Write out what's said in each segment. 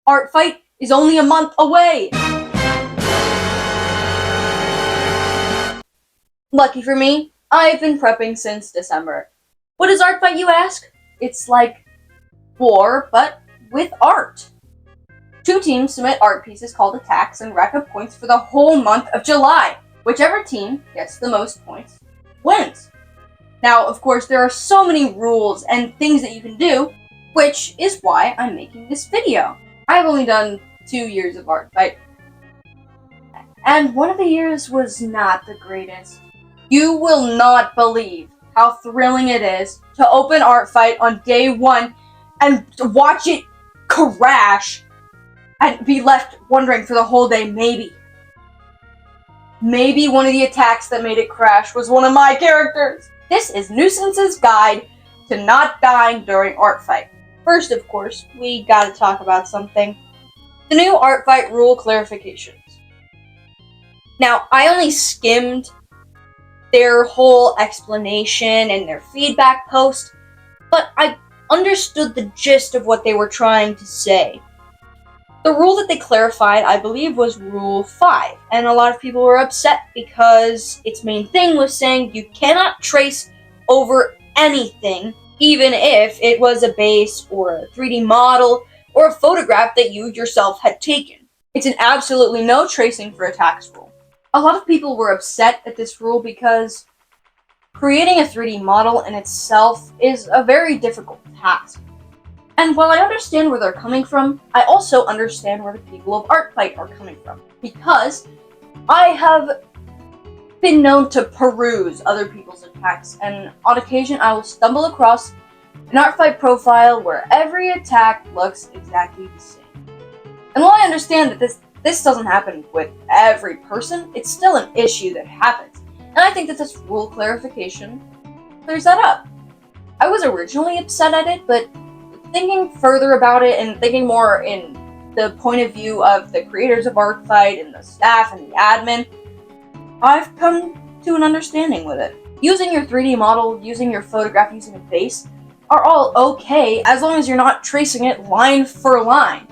Artfight is only a month away! Lucky for me, I've been prepping since December. What is Artfight, you ask? It's like war, but with art. 2 teams submit art pieces called attacks and rack up points for the whole month of July. Whichever team gets the most points wins. Now, of course, there are so many rules and things that you can do, which is why I'm making this video. I've only done 2 years of Artfight, and one of the years was not the greatest. You will not believe how thrilling it is to open Artfight on day 1 and watch it crash and be left wondering for the whole day, maybe one of the attacks that made it crash was one of my characters. This is Nuisance's guide to not dying during Artfight. First, of course, we gotta talk about something. The new Artfight rule clarifications. Now, I only skimmed their whole explanation and their feedback post, but I understood the gist of what they were trying to say. The rule that they clarified, I believe, was Rule 5, and a lot of people were upset because its main thing was saying you cannot trace over anything, even if it was a base or a 3D model or a photograph that you yourself had taken. It's an absolutely no tracing for attacks rule. A lot of people were upset at this rule because creating a 3D model in itself is a very difficult task. And while I understand where they're coming from, I also understand where the people of Artfight are coming from. Because I have been known to peruse other people's attacks, and on occasion I will stumble across an Artfight profile where every attack looks exactly the same. And while I understand that this doesn't happen with every person, it's still an issue that happens. And I think that this rule clarification clears that up. I was originally upset at it, but thinking further about it and thinking more in the point of view of the creators of Artfight and the staff and the admin, I've come to an understanding with it. Using your 3D model, using your photograph, using a base are all okay as long as you're not tracing it line for line.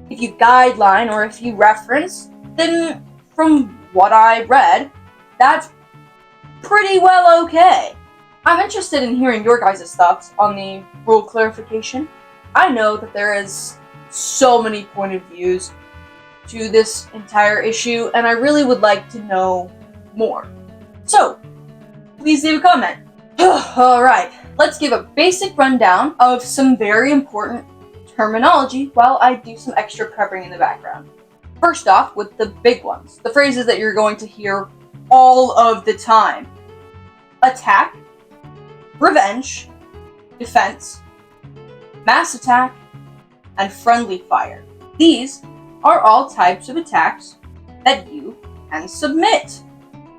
If you guideline or if you reference, then from what I read, that's pretty well okay. I'm interested in hearing your guys' thoughts on the rule clarification. I know that there is so many point of views to this entire issue, and I really would like to know more. So, please leave a comment. Alright, let's give a basic rundown of some very important terminology while I do some extra prepping in the background. First off, with the big ones, the phrases that you're going to hear all of the time. Attack, revenge, defense, mass attack, and friendly fire. These are all types of attacks that you can submit.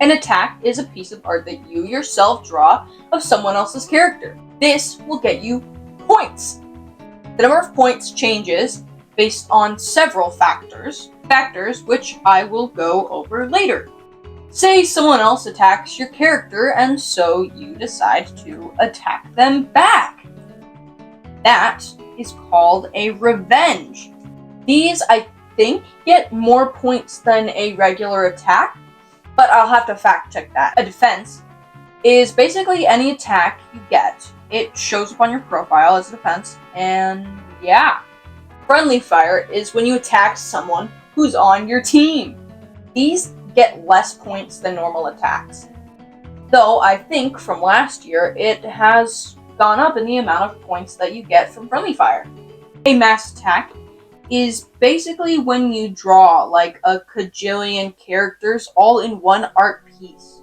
An attack is a piece of art that you yourself draw of someone else's character. This will get you points. The number of points changes based on several factors which I will go over later. Say someone else attacks your character, and so you decide to attack them back. That is called a revenge. These, I think, get more points than a regular attack, but I'll have to fact check that. A defense is basically any attack you get. It shows up on your profile as a defense, and yeah. Friendly fire is when you attack someone who's on your team. These get less points than normal attacks. Though I think from last year it has gone up in the amount of points that you get from friendly fire. A mass attack is basically when you draw like a cajillion characters all in one art piece.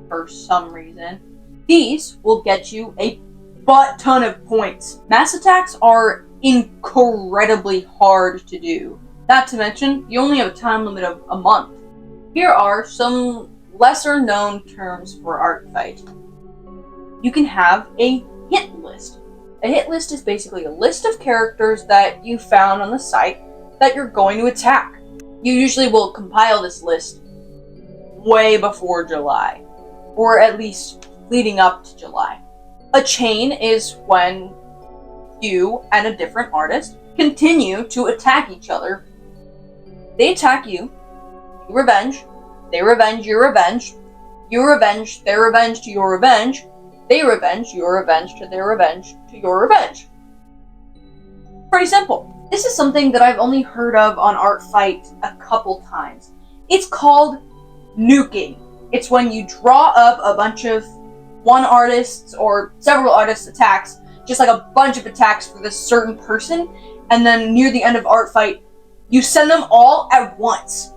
For some reason. These will get you a butt ton of points. Mass attacks are incredibly hard to do. Not to mention, you only have a time limit of a month. Here are some lesser known terms for Artfight. You can have a hit list. A hit list is basically a list of characters that you found on the site that you're going to attack. You usually will compile this list way before July, or at least leading up to July. A chain is when you and a different artist continue to attack each other. They attack you, you revenge, they revenge your revenge, you revenge their revenge to your revenge, they revenge your revenge to their revenge to your revenge. Pretty simple. This is something that I've only heard of on Artfight a couple times. It's called nuking. It's when you draw up a bunch of one artist's or several artists' attacks, just like a bunch of attacks for this certain person, and then near the end of Artfight, you send them all at once.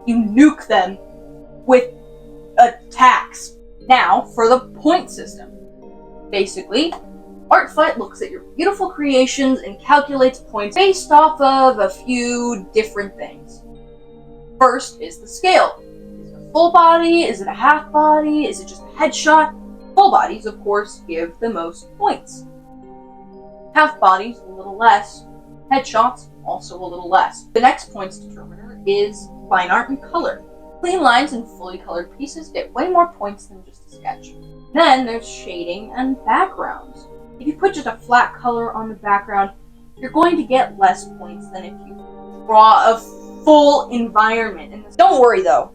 You nuke them with attacks. Now, for the point system. Basically, Artfight looks at your beautiful creations and calculates points based off of a few different things. First is the scale. Is it a full body? Is it a half body? Is it just a headshot? Full bodies, of course, give the most points. Half bodies, a little less. Headshots, also a little less. The next points determiner is fine art and color. Clean lines and fully colored pieces get way more points than just a sketch. Then there's shading and backgrounds. If you put just a flat color on the background, you're going to get less points than if you draw a full environment. And don't worry though,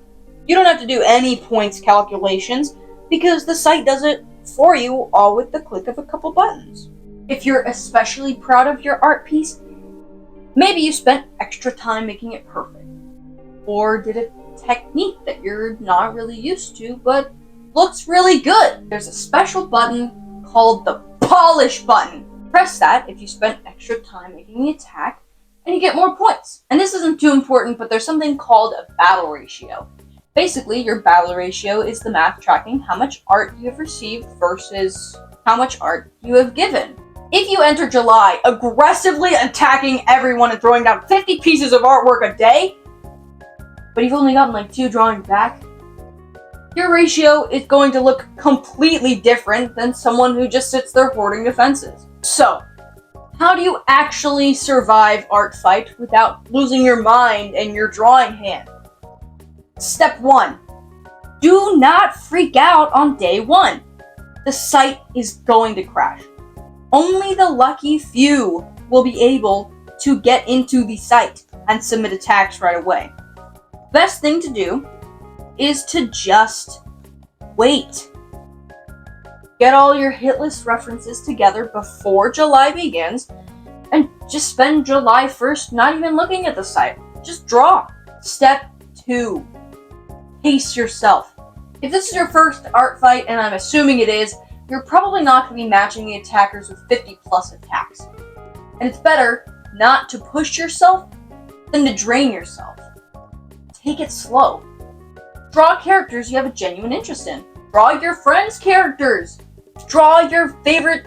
you don't have to do any points calculations because the site does it for you all with the click of a couple buttons. If you're especially proud of your art piece, maybe you spent extra time making it perfect, or did a technique that you're not really used to but looks really good. There's a special button called the polish button. Press that if you spent extra time making the attack, and you get more points. And this isn't too important, but there's something called a battle ratio. Basically, your battle ratio is the math tracking how much art you have received versus how much art you have given. If you enter July aggressively attacking everyone and throwing down 50 pieces of artwork a day, but you've only gotten like 2 drawings back, your ratio is going to look completely different than someone who just sits there hoarding defenses. So, how do you actually survive Artfight without losing your mind and your drawing hand? Step 1. Do not freak out on day 1. The site is going to crash. Only the lucky few will be able to get into the site and submit attacks right away. Best thing to do is to just wait. Get all your hit list references together before July begins, and just spend July 1st not even looking at the site. Just draw. Step 2. Pace yourself. If this is your first Artfight, and I'm assuming it is, you're probably not going to be matching the attackers with 50 plus attacks. And it's better not to push yourself than to drain yourself. Take it slow. Draw characters you have a genuine interest in. Draw your friends' characters. Draw your favorite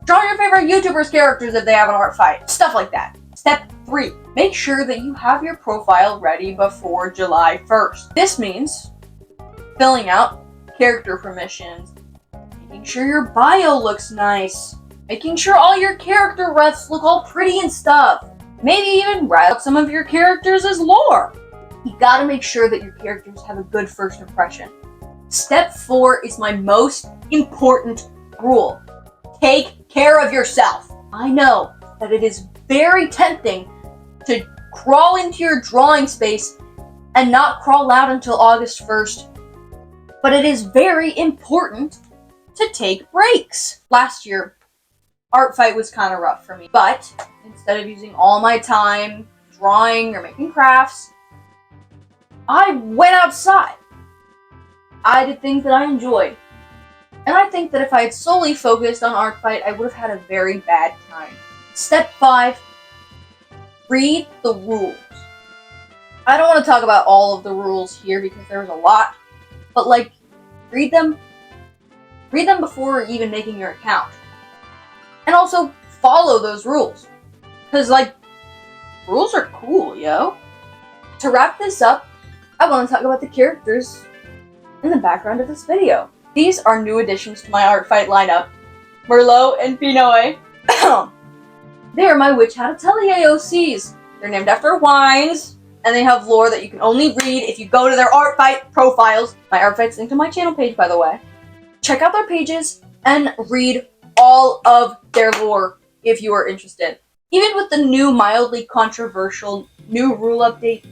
YouTubers' characters if they have an Artfight. Stuff like that. Step 3. Make sure that you have your profile ready before July 1st. This means filling out character permissions, making sure your bio looks nice, making sure all your character refs look all pretty and stuff. Maybe even write up some of your characters as lore. You gotta make sure that your characters have a good first impression. Step 4 is my most important rule. Take care of yourself. I know that it is very tempting to crawl into your drawing space and not crawl out until August 1st, but it is very important to take breaks. Last year, Artfight was kind of rough for me, but instead of using all my time drawing or making crafts, I went outside. I did things that I enjoyed. And I think that if I had solely focused on Artfight, I would have had a very bad time. Step 5, read the rules. I don't want to talk about all of the rules here because there's a lot, but read them before even making your account. And also follow those rules. Because rules are cool, yo. To wrap this up, I want to talk about the characters in the background of this video. These are new additions to my Artfight lineup. Merlot and Pinoy. They are my Witch Hat Atelier AOCs. They're named after wines, and they have lore that you can only read if you go to their Artfight profiles. My Artfight's linked to my channel page, by the way. Check out their pages and read all of their lore if you are interested. Even with the new mildly controversial new rule update,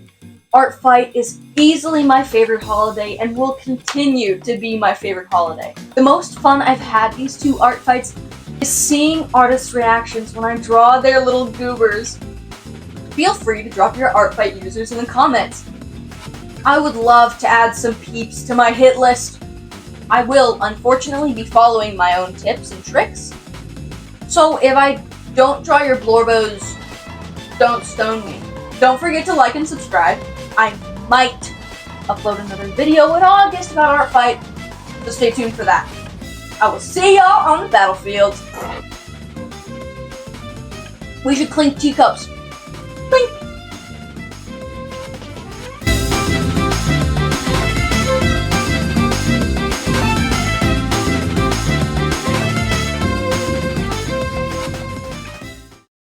Artfight is easily my favorite holiday and will continue to be my favorite holiday. The most fun I've had these two Artfights is seeing artists' reactions when I draw their little goobers. Feel free to drop your Artfight users in the comments. I would love to add some peeps to my hit list. I will, unfortunately, be following my own tips and tricks. So if I don't draw your Blorbos, don't stone me. Don't forget to like and subscribe. I might upload another video in August about Artfight, so stay tuned for that. I will see y'all on the battlefield. We should clink teacups. Clink!